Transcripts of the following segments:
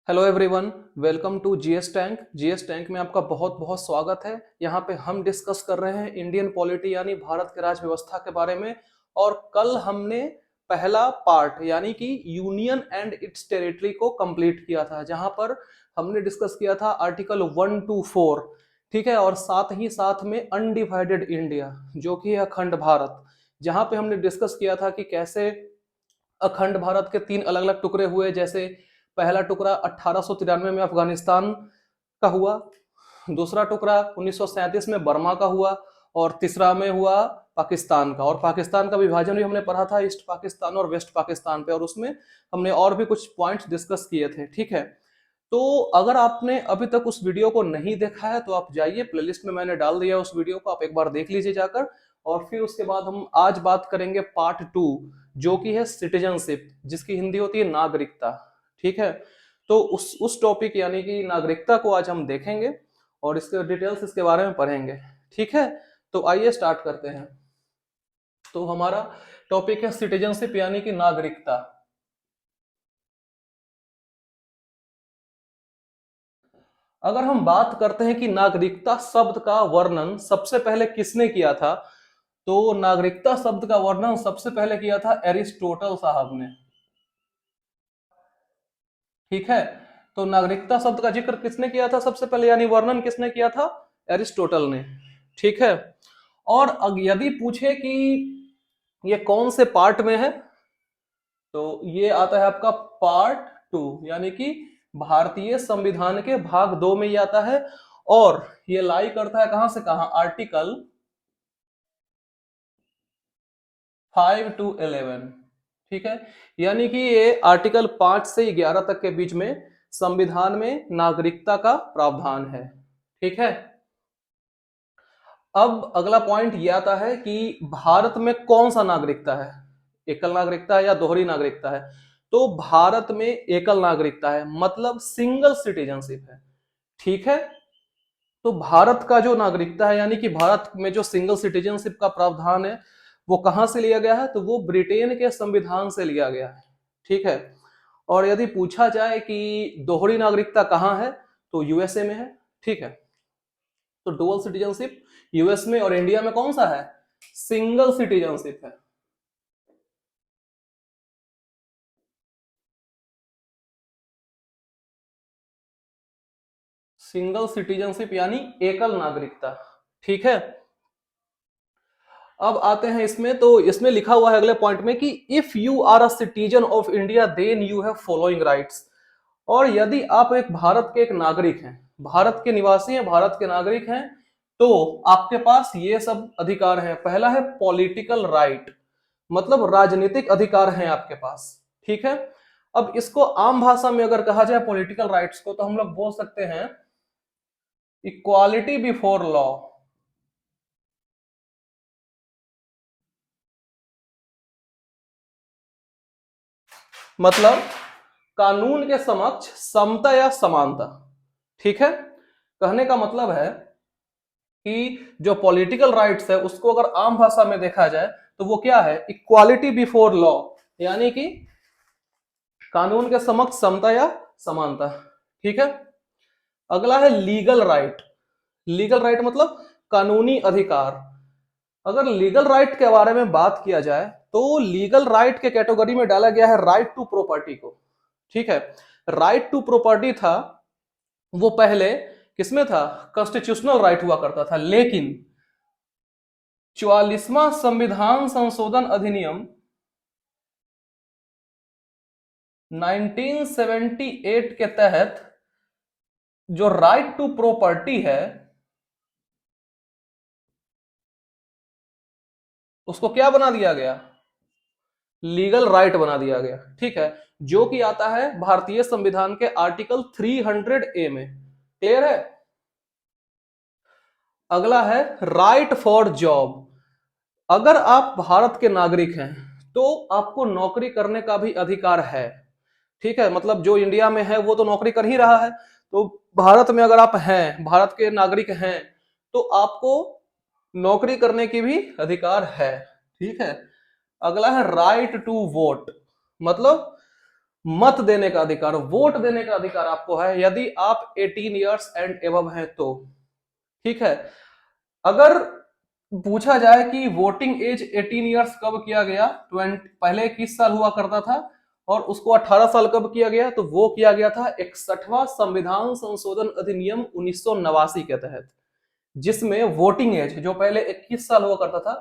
Hello everyone, welcome to GS tank. GS tank में आपका बहुत बहुत स्वागत है। यहाँ पे हम डिस्कस कर रहे हैं इंडियन पॉलिटी यानी भारत के राज व्यवस्था के बारे में। और कल हमने पहला पार्ट यानी कि यूनियन एंड इट्स टेरिटरी को कंप्लीट किया था, जहां पर हमने डिस्कस किया था आर्टिकल 1 to 4। ठीक है, और साथ ही साथ में अनडिवाइडेड इंडिया जो कि है अखंड भारत, जहां पे हमने डिस्कस किया था कि कैसे अखंड भारत के तीन अलग अलग टुकड़े हुए। जैसे पहला टुकड़ा 1893 में अफगानिस्तान का हुआ, दूसरा टुकड़ा 1937 में बर्मा का हुआ, और तीसरा में हुआ पाकिस्तान का। और पाकिस्तान का विभाजन भी हमने पढ़ा था, ईस्ट पाकिस्तान और वेस्ट पाकिस्तान पे, और उसमें हमने और भी कुछ पॉइंट्स डिस्कस किए थे। ठीक है, तो अगर आपने अभी तक उस वीडियो को नहीं देखा है तो आप जाइए, प्लेलिस्ट में मैंने डाल दिया उस वीडियो को, आप एक बार देख लीजिए जाकर। और फिर उसके बाद हम आज बात करेंगे पार्ट 2, जो कि है सिटीजनशिप, जिसकी हिंदी होती है नागरिकता। ठीक है, तो उस टॉपिक यानी कि नागरिकता को आज हम देखेंगे और इसके डिटेल्स इसके बारे में पढ़ेंगे। ठीक है, तो आइए स्टार्ट करते हैं। तो हमारा टॉपिक है सिटीजनशिप यानी कि नागरिकता। अगर हम बात करते हैं कि नागरिकता शब्द का वर्णन सबसे पहले किसने किया था, तो नागरिकता शब्द का वर्णन सबसे पहले किया था एरिस्टोटल साहब ने। ठीक है, तो नागरिकता शब्द का जिक्र किसने किया था सबसे पहले, यानी वर्णन किसने किया था? एरिस्टोटल ने। ठीक है, और यदि पूछे कि ये कौन से पार्ट में है, तो ये आता है आपका पार्ट 2, यानी कि भारतीय संविधान के भाग 2 में ये आता है। और ये लाई करता है कहां से कहां, आर्टिकल 5 to 11। ठीक है, यानी कि ये आर्टिकल 5 से 11 तक के बीच में संविधान में नागरिकता का प्रावधान है। ठीक है, अब अगला पॉइंट ये आता है कि भारत में कौन सा नागरिकता है, एकल नागरिकता है या दोहरी नागरिकता है। तो भारत में एकल नागरिकता है, मतलब सिंगल सिटीजनशिप है। ठीक है, तो भारत का जो नागरिकता है यानी कि भारत में जो सिंगल सिटीजनशिप का प्रावधान है, वो कहां से लिया गया है, तो वो ब्रिटेन के संविधान से लिया गया है। ठीक है, और यदि पूछा जाए कि दोहरी नागरिकता कहां है, तो यूएसए में है। ठीक है, तो डुअल सिटीजनशिप यूएस में, और इंडिया में कौन सा है, सिंगल सिटीजनशिप है। सिंगल सिटीजनशिप यानी एकल नागरिकता। ठीक है, अब आते हैं इसमें। तो इसमें लिखा हुआ है अगले पॉइंट में कि if you are a citizen of India then you have following rights. और यदि आप एक भारत के एक नागरिक हैं, भारत के निवासी हैं, भारत के नागरिक हैं, तो आपके पास ये सब अधिकार हैं। पहला है पॉलिटिकल राइट, मतलब राजनीतिक अधिकार हैं आपके पास। ठीक है, अब इसको आम भाषा में अगर कहा जाए पॉलिटिकल राइट्स को, तो हम लोग बोल सकते हैं इक्वालिटी बिफोर लॉ। मतलब कानून के समक्ष समता या समानता। ठीक है, कहने का मतलब है कि जो पॉलिटिकल राइट्स है उसको अगर आम भाषा में देखा जाए तो वो क्या है, इक्वालिटी बिफोर लॉ, यानी कि कानून के समक्ष समता या समानता। ठीक है, अगला है लीगल राइट। लीगल राइट मतलब कानूनी अधिकार। अगर लीगल राइट के बारे में बात किया जाए तो लीगल राइट के कैटेगरी में डाला गया है राइट टू प्रॉपर्टी को। ठीक है, राइट टू प्रॉपर्टी था वो पहले किसमें था, कॉन्स्टिट्यूशनल राइट हुआ करता था, लेकिन 44वां संविधान संशोधन अधिनियम 1978 के तहत जो राइट टू प्रॉपर्टी है उसको क्या बना दिया गया, लीगल राइट बना दिया गया। ठीक है, जो कि आता है भारतीय संविधान के आर्टिकल 300A में। क्लियर है, अगला है राइट फॉर जॉब। अगर आप भारत के नागरिक हैं तो आपको नौकरी करने का भी अधिकार है। ठीक है, मतलब जो इंडिया में है वो तो नौकरी कर ही रहा है, तो भारत में अगर आप हैं, भारत के नागरिक हैं, तो आपको नौकरी करने की भी अधिकार है। ठीक है, अगला है राइट टू वोट। मतलब मत देने का अधिकार, वोट देने का अधिकार आपको है यदि आप 18 इयर्स एंड एबव हैं तो। ठीक है, अगर पूछा जाए कि वोटिंग एज 18 इयर्स कब किया गया, 20 पहले 21 साल हुआ करता था और उसको 18 साल कब किया गया, तो वो किया गया था 61वां संविधान संशोधन अधिनियम 1989 के तहत, जिसमें वोटिंग एज जो पहले 21 साल हुआ करता था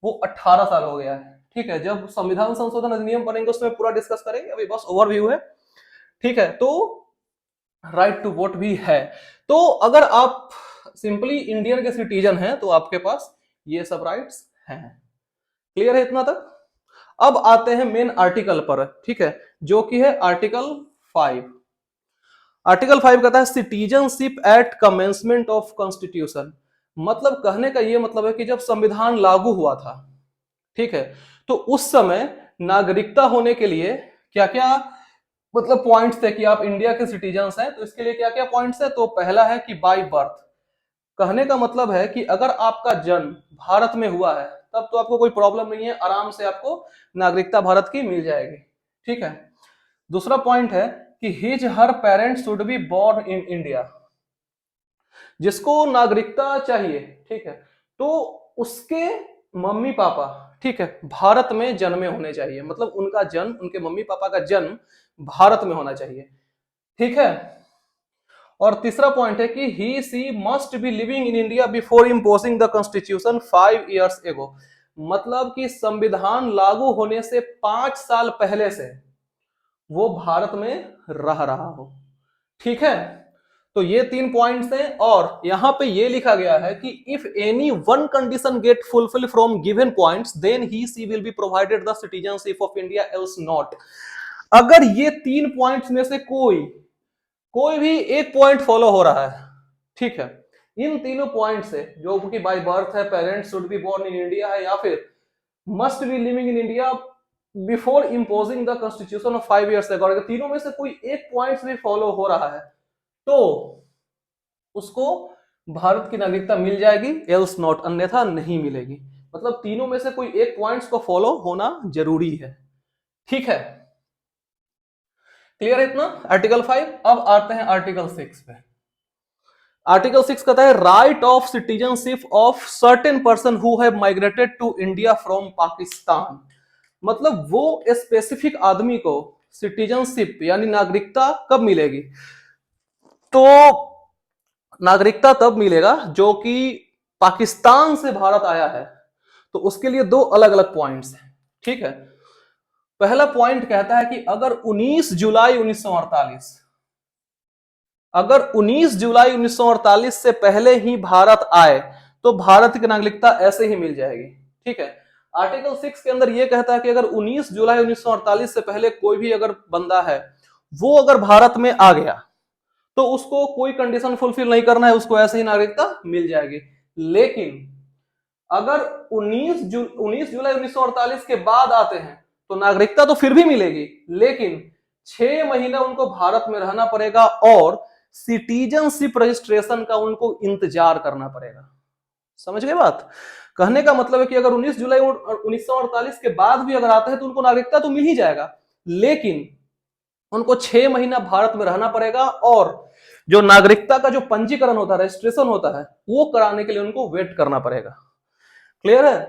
वो 18 साल हो गया है। ठीक है, जब संविधान संशोधन अधिनियम बनेंगे उसमें पूरा डिस्कस करेंगे, अभी बस ओवरव्यू है। ठीक है, तो राइट टू वोट भी है। तो अगर आप सिंपली इंडियन के सिटीजन हैं तो आपके पास ये सब राइट्स हैं। क्लियर है इतना तक? अब आते हैं मेन आर्टिकल पर। ठीक है, जो कि है आर्टिकल 5। आर्टिकल 5 कहता है citizenship at commencement of constitution. मतलब कहने का ये मतलब है कि जब संविधान लागू हुआ था, ठीक है, तो उस समय नागरिकता होने के लिए क्या क्या मतलब पॉइंट्स थे कि आप इंडिया के सिटीजन्स हैं, तो इसके लिए क्या क्या पॉइंट्स है, तो पहला है कि बाय बर्थ। कहने का मतलब है कि अगर आपका जन्म भारत में हुआ है तब तो आपको कोई प्रॉब्लम नहीं है, आराम से आपको नागरिकता भारत की मिल जाएगी। ठीक है, दूसरा पॉइंट है कि his her parent should be born in India. जिसको नागरिकता चाहिए, ठीक है, तो उसके मम्मी पापा, ठीक है, भारत में जन्मे होने चाहिए, मतलब उनका जन्म, उनके मम्मी पापा का जन्म भारत में होना चाहिए। ठीक है, और तीसरा पॉइंट है कि he she must be living in India before imposing the constitution 5 years ago. मतलब कि संविधान लागू होने से 5 साल पहले से वो भारत में रह रहा हो। ठीक है, तो ये 3 पॉइंट्स हैं, और यहां पे ये लिखा गया है कि if any one condition get fulfil from given points then he she will be provided the citizenship of India else not. अगर ये 3 पॉइंट्स में से कोई भी एक पॉइंट फॉलो हो रहा है, ठीक है, इन तीनों पॉइंट से, जो कि बाय बर्थ है, parents should be born in India है, या फिर must be living in India before imposing the constitution of 5 years ago, अगर तीनों में से कोई एक पॉइंट भी फॉलो हो रहा है तो उसको भारत की नागरिकता मिल जाएगी, एल्स नॉट, अन्यथा नहीं मिलेगी। मतलब तीनों में से कोई एक पॉइंट्स को फॉलो होना जरूरी है। ठीक है, क्लियर है इतना आर्टिकल 5। अब आते हैं आर्टिकल 6 पे। आर्टिकल 6 कहता है right of citizenship of certain person who have migrated to India from Pakistan. मतलब वो स्पेसिफिक आदमी को सिटीजनशिप यानी नागरिकता कब मिलेगी, तो नागरिकता तब मिलेगा जो कि पाकिस्तान से भारत आया है, तो उसके लिए 2 अलग अलग पॉइंट्स हैं। ठीक है, पहला पॉइंट कहता है कि अगर 19 जुलाई 1948, अगर 19 जुलाई 1948 से पहले ही भारत आए तो भारत की नागरिकता ऐसे ही मिल जाएगी। ठीक है, आर्टिकल 6 के अंदर यह कहता है कि अगर 19 जुलाई 1948 से पहले कोई भी अगर बंदा है वो अगर भारत में आ गया तो उसको कोई कंडीशन फुलफिल नहीं करना है, उसको ऐसे ही नागरिकता मिल जाएगी। लेकिन अगर 19 जुलाई 1948 के बाद आते हैं तो नागरिकता तो फिर भी मिलेगी, लेकिन 6 महीना उनको भारत में रहना पड़ेगा और सिटीजनशिप रजिस्ट्रेशन का उनको इंतजार करना पड़ेगा। समझ गए बात? कहने का मतलब है कि अगर 19 जुलाई 1948 के बाद भी अगर आते हैं तो उनको नागरिकता तो मिल ही जाएगा, लेकिन उनको 6 महीना भारत में रहना पड़ेगा और जो नागरिकता का जो पंजीकरण होता है, रजिस्ट्रेशन होता है, वो कराने के लिए उनको वेट करना पड़ेगा। क्लियर है?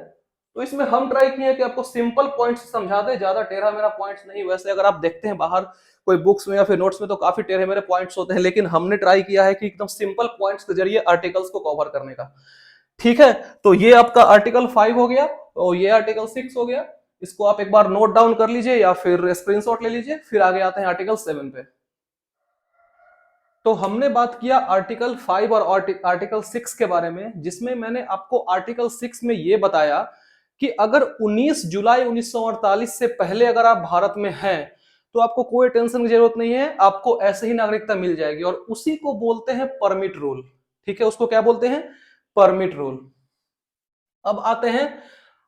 तो इसमें हम ट्राई किए कि आपको सिंपल पॉइंट्स समझा दे, ज्यादा टेढ़ा मेरा पॉइंट्स नहीं। वैसे अगर आप देखते हैं बाहर कोई बुक्स में या फिर नोट्स में तो काफी टेढ़े मेरे पॉइंट्स होते हैं, लेकिन हमने ट्राई किया है कि एकदम सिंपल पॉइंट्स के जरिए आर्टिकल्स को कवर करने का। ठीक है, तो ये आपका आर्टिकल 5 हो गया और ये आर्टिकल 6 हो गया। इसको आप एक बार नोट डाउन कर लीजिए या फिर स्क्रीनशॉट ले लीजिए। फिर आगे आते हैं आर्टिकल 7 पे। तो हमने बात किया आर्टिकल 5 और आर्टिकल 6 के बारे में, जिसमें मैंने आपको आर्टिकल 6 में यह बताया कि अगर 19 जुलाई 1948 से पहले अगर आप भारत में हैं तो आपको कोई टेंशन की जरूरत नहीं है, आपको ऐसे ही नागरिकता मिल जाएगी, और उसी को बोलते हैं परमिट रूल। ठीक है, उसको क्या बोलते हैं? Permit rule. अब आते हैं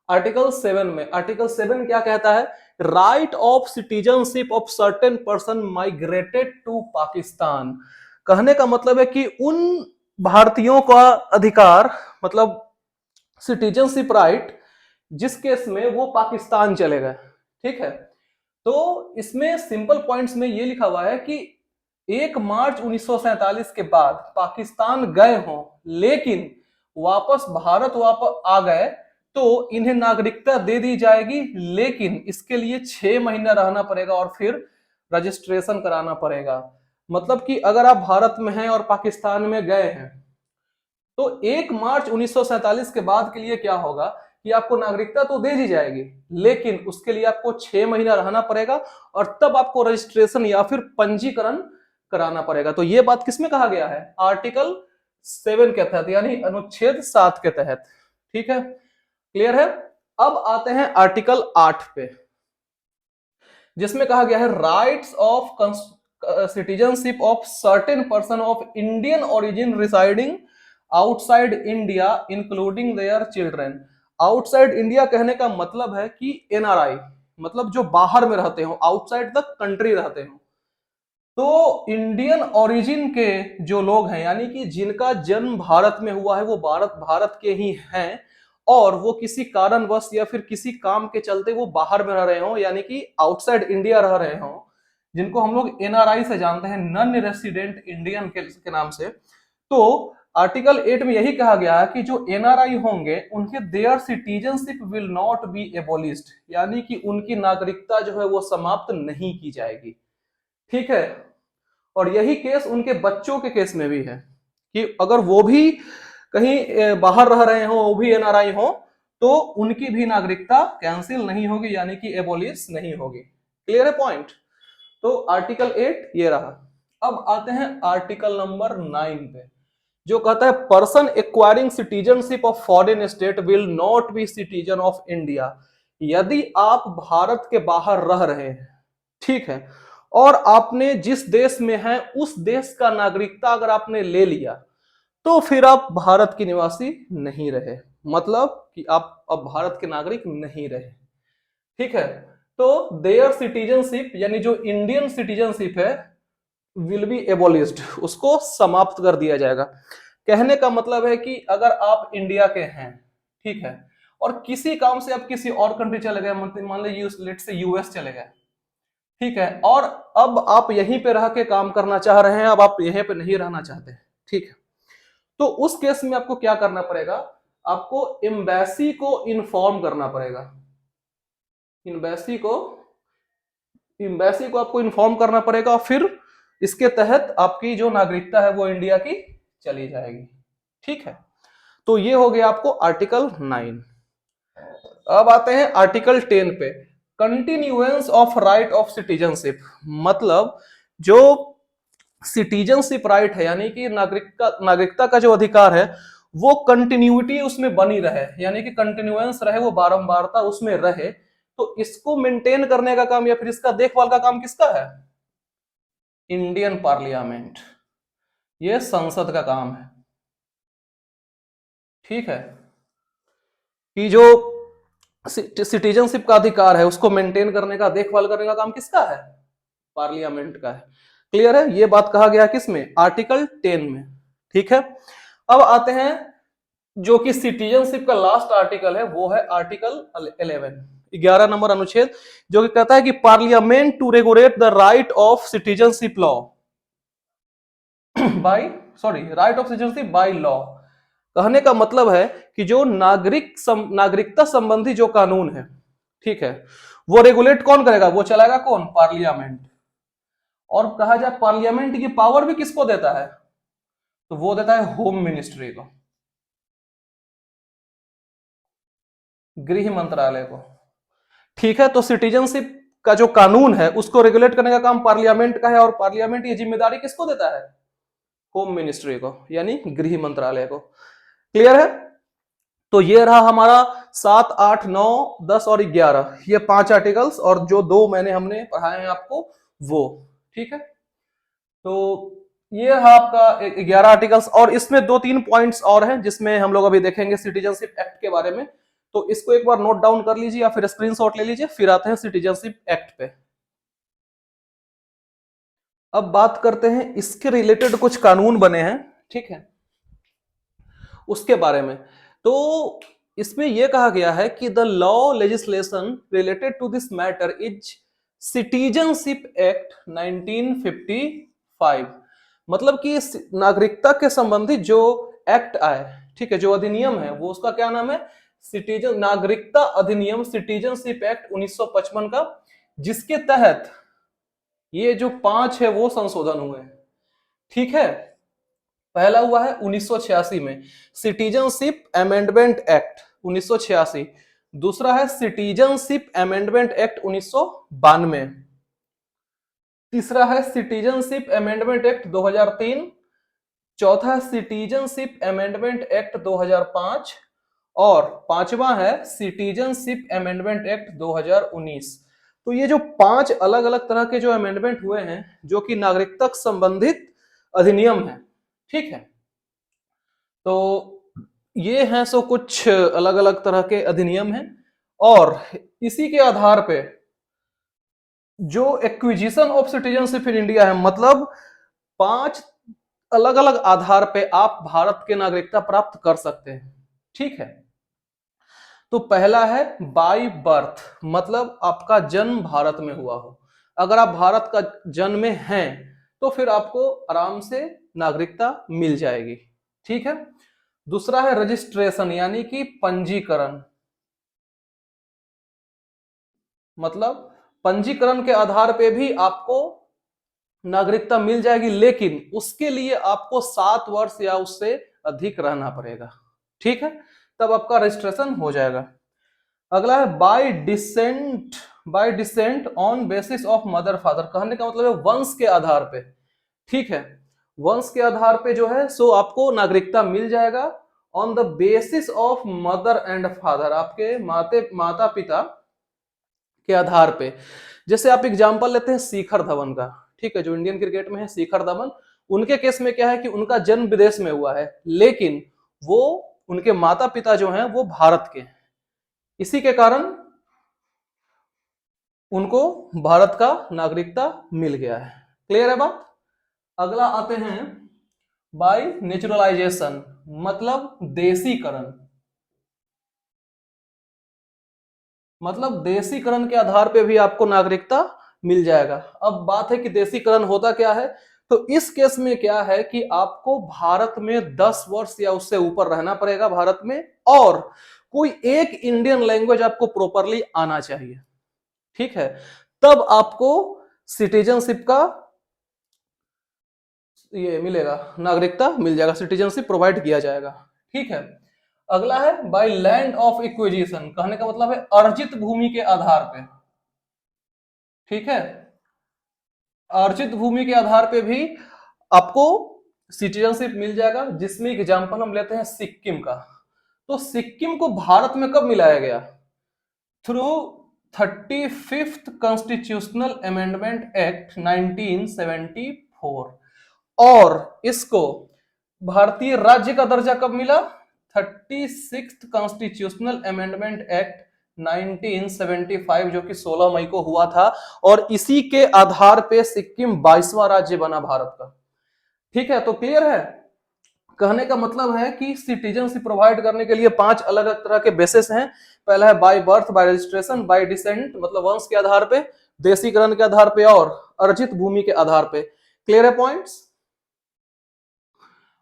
आर्टिकल 7 में। आर्टिकल 7 क्या कहता है? Right of citizenship of certain person migrated to Pakistan. कहने का मतलब है कि उन भारतीयों का अधिकार, मतलब सिटीजनशिप राइट, जिस केस में वो पाकिस्तान चले गए। ठीक है, तो इसमें सिंपल पॉइंट्स में ये लिखा हुआ है कि 1 मार्च 1947 के बाद पाकिस्तान गए हों लेकिन वापस भारत वापस आ गए तो इन्हें नागरिकता दे दी जाएगी, लेकिन इसके लिए 6 महीना रहना पड़ेगा और फिर रजिस्ट्रेशन कराना पड़ेगा। मतलब कि अगर आप भारत में हैं और पाकिस्तान में गए हैं तो 1 मार्च 1947 के बाद के लिए क्या होगा कि आपको नागरिकता तो दे दी जाएगी, लेकिन उसके लिए आपको 6 महीना रहना पड़ेगा और तब आपको रजिस्ट्रेशन या फिर पंजीकरण कराना पड़ेगा। तो ये बात किसमें कहा गया है? आर्टिकल 7 के तहत, यानी अनुच्छेद 7 के तहत। ठीक है, क्लियर है। अब आते हैं आर्टिकल 8 पे, जिसमें कहा गया है rights of citizenship of certain person of Indian origin residing outside India including their children. Outside India कहने का मतलब है कि एनआरआई, मतलब जो बाहर में रहते हो, आउटसाइड द कंट्री रहते हो। तो इंडियन ओरिजिन के जो लोग हैं, यानी कि जिनका जन्म भारत में हुआ है, वो भारत के ही हैं और वो किसी कारणवश या फिर किसी काम के चलते वो बाहर में रह रहे हो, यानी कि आउटसाइड इंडिया रह रहे हो, जिनको हम लोग एनआरआई से जानते हैं, नॉन रेसिडेंट इंडियन के नाम से। तो आर्टिकल 8 में यही कहा गया है कि जो एनआरआई होंगे उनके their citizenship will not be एबोलिश्ड, यानी कि उनकी नागरिकता जो है वो समाप्त नहीं की जाएगी। ठीक है, और यही केस उनके बच्चों के केस में भी है कि अगर वो भी कहीं बाहर रह रहे हो, वो भी एनआरआई हो, तो उनकी भी नागरिकता कैंसिल नहीं होगी, यानी कि एबोलिश नहीं होगी। क्लियर है पॉइंट? तो आर्टिकल 8 ये रहा। अब आते हैं आर्टिकल नंबर 9 पे, जो कहता है person acquiring citizenship of foreign state will not be citizen of India. यदि आप भारत के बाहर रह रहे हैं, ठीक है, और आपने जिस देश में हैं उस देश का नागरिकता अगर आपने ले लिया तो फिर आप भारत के निवासी नहीं रहे, मतलब कि आप अब भारत के नागरिक नहीं रहे। ठीक है, तो देयर सिटीजनशिप, यानी जो इंडियन सिटीजनशिप है, विल बी एबोलिश्ड, उसको समाप्त कर दिया जाएगा। कहने का मतलब है कि अगर आप इंडिया के हैं, ठीक है, और किसी काम से आप किसी और कंट्री चले गए, मान लीजिए लेट से यूएस चले गए, ठीक है, और अब आप यहीं पे रह के काम करना चाह रहे हैं, अब आप यहीं पे नहीं रहना चाहते, ठीक है, तो उस केस में आपको क्या करना पड़ेगा? आपको एम्बेसी को इन्फॉर्म करना पड़ेगा। एम्बेसी को आपको इन्फॉर्म करना पड़ेगा, फिर इसके तहत आपकी जो नागरिकता है वो इंडिया की चली जाएगी। ठीक है, तो ये हो गया आपको आर्टिकल 9। अब आते हैं आर्टिकल 10 पे, continuance of right of citizenship. मतलब जो सिटीजनशिप राइट है, यानी कि नागरिकता का जो अधिकार है, वो कंटिन्यूटी उसमें बनी रहे, यानी कि कंटिन्यूएंस रहे, वो बारंबारता उसमें रहे। तो इसको मेंटेन करने का काम या फिर इसका देखभाल का काम किसका है? इंडियन पार्लियामेंट, ये संसद का काम है। ठीक है, कि जो सिटीजनशिप का अधिकार है उसको मेंटेन करने का, देखभाल करने का काम किसका है? पार्लियामेंट का है। क्लियर है? ये बात कहा गया किसमें? आर्टिकल 10 में। ठीक है, अब आते हैं जो कि सिटीजनशिप का लास्ट आर्टिकल है, वो है आर्टिकल 11 नंबर अनुच्छेद, जो कि कहता है कि parliament to regulate the right of citizenship law right of citizenship by law. कहने का मतलब है कि जो नागरिकता संबंधी जो कानून है, ठीक है, वो रेगुलेट कौन करेगा? वो चलाएगा कौन? पार्लियामेंट। और कहा जाए पार्लियामेंट की पावर भी किसको देता है? तो वो देता है होम मिनिस्ट्री को, गृह मंत्रालय को। ठीक है, तो सिटीजनशिप का जो कानून है उसको रेगुलेट करने का काम पार्लियामेंट का है, और पार्लियामेंट ये जिम्मेदारी किसको देता है? होम मिनिस्ट्री को, यानी गृह मंत्रालय को। क्लियर है? तो ये रहा हमारा 7, 8, 9, 10 और 11, ये 5 आर्टिकल्स, और जो 2 हमने पढ़ाए हैं आपको वो। ठीक है, तो ये रहा आपका 11 आर्टिकल्स, और इसमें 2-3 पॉइंट्स और हैं जिसमें हम लोग अभी देखेंगे सिटीजनशिप एक्ट के बारे में। तो इसको एक बार नोट डाउन कर लीजिए या फिर स्क्रीनशॉट ले लीजिए, फिर आते हैं सिटीजनशिप एक्ट पे। अब बात करते हैं इसके रिलेटेड कुछ कानून बने हैं, ठीक है, उसके बारे में। तो इसमें यह कहा गया है कि the law legislation related to this matter is citizenship act 1955, मतलब कि नागरिकता के संबंधित जो एक्ट आए, ठीक है, जो अधिनियम है, वो उसका क्या नाम है? सिटीजन नागरिकता अधिनियम, सिटीजनशिप एक्ट 1955 का, जिसके तहत ये जो 5 है वो संशोधन हुए हैं। ठीक है, पहला हुआ है 1986 में सिटीजनशिप अमेंडमेंट एक्ट 1986, दूसरा है सिटीजनशिप अमेंडमेंट एक्ट 1992, तीसरा है सिटीजनशिप अमेंडमेंट एक्ट 2003, चौथा है सिटीजनशिप अमेंडमेंट एक्ट 2005 और पांचवा है सिटीजनशिप अमेंडमेंट एक्ट 2019। तो ये जो 5 अलग अलग तरह के जो अमेंडमेंट हुए हैं, जो कि नागरिकता संबंधित अधिनियम है, ठीक है, तो ये हैं सो कुछ अलग अलग तरह के अधिनियम हैं, और इसी के आधार पे जो acquisition of citizenship in India है, मतलब 5 अलग अलग आधार पे आप भारत के नागरिकता प्राप्त कर सकते हैं। ठीक है, तो पहला है बाय बर्थ, मतलब आपका जन्म भारत में हुआ हो। अगर आप भारत का जन्म में हैं तो फिर आपको आराम से नागरिकता मिल जाएगी। ठीक है, दूसरा है रजिस्ट्रेशन, यानी कि पंजीकरण, मतलब पंजीकरण के आधार पे भी आपको नागरिकता मिल जाएगी, लेकिन उसके लिए आपको 7 वर्ष या उससे अधिक रहना पड़ेगा। ठीक है, तब आपका रजिस्ट्रेशन हो जाएगा। अगला है bye decent on basis of mother father, कहने का मतलब है वंश के आधार पे। ठीक है, वंश के आधार पे जो है सो आपको नागरिकता मिल जाएगा on the basis of mother and father, आपके माता पिता के आधार पे। जैसे आप एग्जांपल लेते हैं शिखर धवन का, ठीक है, जो इंडियन क्रिकेट में है शिखर धवन, उनके केस में क्या है कि उनका जन्म विदेश में हुआ है, लेकिन वो उनके माता पिता जो हैं वो भारत के हैं, इसी के कारण उनको भारत का नागरिकता मिल गया है। क्लियर है बात? अगला आते हैं बाय नेचुरलाइजेशन, मतलब देशीकरण, मतलब देशीकरण के आधार पे भी आपको नागरिकता मिल जाएगा। अब बात है कि देशीकरण होता क्या है, तो इस केस में क्या है कि आपको भारत में 10 वर्ष या उससे ऊपर रहना पड़ेगा भारत में, और कोई एक इंडियन लैंग्वेज आपको प्रॉपरली आना चाहिए। ठीक है, तब आपको सिटीजनशिप का ये मिलेगा, नागरिकता मिल जाएगा, सिटीजनशिप प्रोवाइड किया जाएगा। ठीक है, अगला है बाय लैंड ऑफ इक्विजिशन, कहने का मतलब है अर्जित भूमि के आधार पे। ठीक है, अर्जित भूमि के आधार पे भी आपको सिटीजनशिप मिल जाएगा, जिसमें एग्जांपल हम लेते हैं सिक्किम का। तो सिक्किम को भारत में कब मिलाया गया? Through 35th constitutional amendment act 1974, और इसको भारतीय राज्य का दर्जा कब मिला? 36th कॉन्स्टिट्यूशनल अमेंडमेंट एक्ट 1975, जो कि 16 मई को हुआ था, और इसी के आधार पे सिक्किम 22वां राज्य बना भारत का। ठीक है, तो क्लियर है? कहने का मतलब है कि सिटीजनशिप प्रोवाइड करने के लिए 5 अलग अलग तरह के बेसिस हैं। पहला है by birth, bye registration, bye decent मतलब वंश के आधार पे, देशीकरण के आधार पे, और अर्जित भूमि के आधार पे। क्लियर है पॉइंट्स?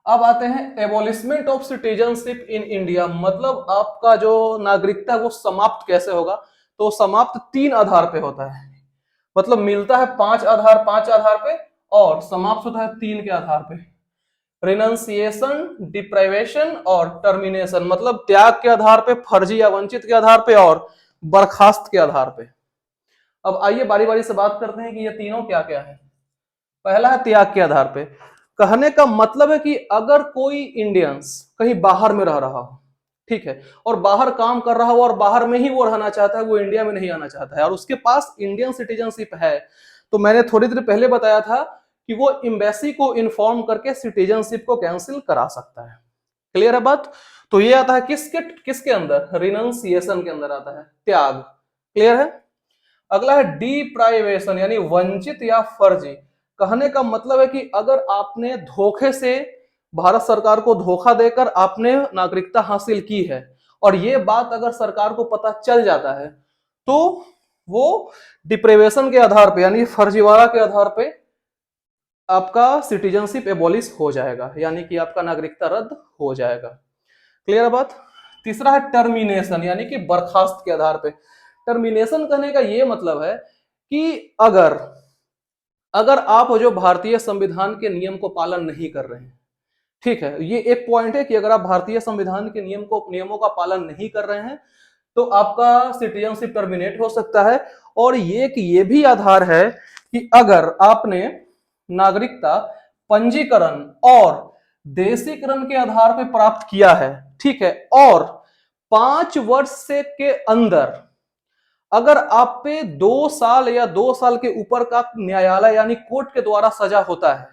अब आते हैं एबॉलिशमेंट ऑफ सिटीजनशिप इन इंडिया, मतलब आपका जो नागरिकता वो समाप्त कैसे होगा? तो समाप्त 3 आधार पे होता है, मतलब मिलता है 5 आधार पे, और समाप्त होता है 3 के आधार पे। रिनंसिएशन, डिप्राइवेशन और टर्मिनेशन, मतलब त्याग के आधार पे, फर्जी या वंचित के आधार पे, और बर्खास्त के आधार पे। अब आइए बारी बारी से बात करते हैं कि ये तीनों क्या क्या है। पहला है त्याग के आधार पे, कहने का मतलब है कि अगर कोई इंडियंस कहीं बाहर में रह रहा हो, ठीक है, और बाहर काम कर रहा हो और बाहर में ही वो रहना चाहता है, वो इंडिया में नहीं आना चाहता है, और उसके पास इंडियन सिटीजनशिप है, तो मैंने थोड़ी देर पहले बताया था कि वो एम्बेसी को इन्फॉर्म करके सिटीजनशिप को कैंसिल करा सकता है। क्लियर है बात? तो ये आता है किसके अंदर? रिनंसिएशन के अंदर आता है, त्याग। क्लियर है? अगला है डिप्राइवेशन, यानी वंचित या फर्जी। कहने का मतलब है कि अगर आपने धोखे से भारत सरकार को धोखा देकर आपने नागरिकता हासिल की है, और ये बात अगर सरकार को पता चल जाता है, तो वो डिप्रेवेशन के आधार पे यानी फर्जीवाड़ा के आधार पे आपका सिटीजनशिप एबॉलिश हो जाएगा, यानी कि आपका नागरिकता रद्द हो जाएगा। क्लियर है बात। तीसरा है टर्मिनेशन, यानी कि बर्खास्त के आधार पे। टर्मिनेशन कहने का ये मतलब है कि अगर आप जो भारतीय संविधान के नियम को पालन नहीं कर रहे हैं, ठीक है, ये एक पॉइंट है कि अगर आप भारतीय संविधान के नियमों का पालन नहीं कर रहे हैं तो आपका सिटीजनशिप टर्मिनेट हो सकता है। और ये भी आधार है कि अगर आपने नागरिकता पंजीकरण और देशीकरण के आधार पर प्राप्त किया है, ठीक है, और 5 वर्ष से के अंदर अगर आप पे 2 साल या 2 साल के ऊपर का न्यायालय यानी कोर्ट के द्वारा सजा होता है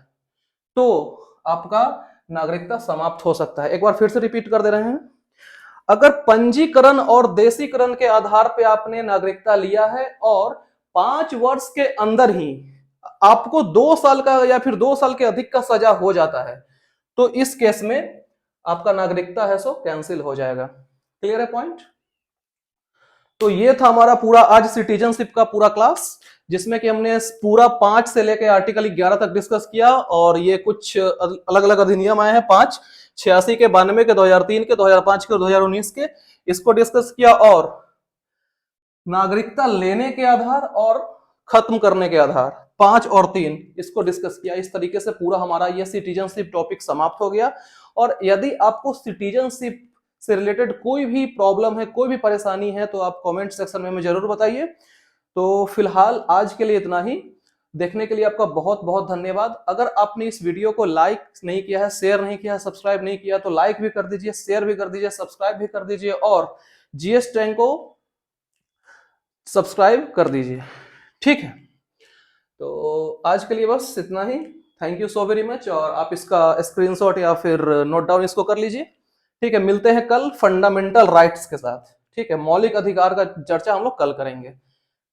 तो आपका नागरिकता समाप्त हो सकता है। एक बार फिर से रिपीट कर दे रहे हैं, अगर पंजीकरण और देशीकरण के आधार पे आपने नागरिकता लिया है और 5 वर्ष के अंदर ही आपको 2 साल का या फिर 2 साल के अधिक का सजा हो जाता है तो इस केस में आपका नागरिकता है सो कैंसिल हो जाएगा। क्लियर है पॉइंट। तो ये था हमारा पूरा आज सिटीजनशिप का पूरा क्लास, जिसमें कि हमने पूरा 5 से लेकर आर्टिकल 11 तक डिस्कस किया। और ये कुछ अलग अलग अधिनियम आए हैं, 5 86 के, 92 के, 2003 के, 2005 के और 2019 के, इसको डिस्कस किया। और नागरिकता लेने के आधार और खत्म करने के आधार 5 और 3 इसको डिस्कस किया। इस तरीके से पूरा हमारा ये सिटीजनशिप टॉपिक समाप्त हो गया। और यदि आपको सिटीजनशिप से रिलेटेड कोई भी प्रॉब्लम है, कोई भी परेशानी है तो आप कमेंट सेक्शन में हमें जरूर बताइए। तो फिलहाल आज के लिए इतना ही। देखने के लिए आपका बहुत बहुत धन्यवाद। अगर आपने इस वीडियो को लाइक नहीं किया है, शेयर नहीं किया है, सब्सक्राइब नहीं किया तो लाइक भी कर दीजिए, शेयर भी कर दीजिए, सब्सक्राइब भी कर दीजिए और जीएस टैंक को सब्सक्राइब कर दीजिए। ठीक है, तो आज के लिए बस इतना ही। Thank you so very much. और आप इसका स्क्रीनशॉट या फिर नोट डाउन इसको कर लीजिए। ठीक है, मिलते हैं कल फंडामेंटल राइट्स के साथ। ठीक है, मौलिक अधिकार का चर्चा हम लोग कल करेंगे।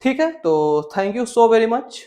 ठीक है, तो thank you so very much.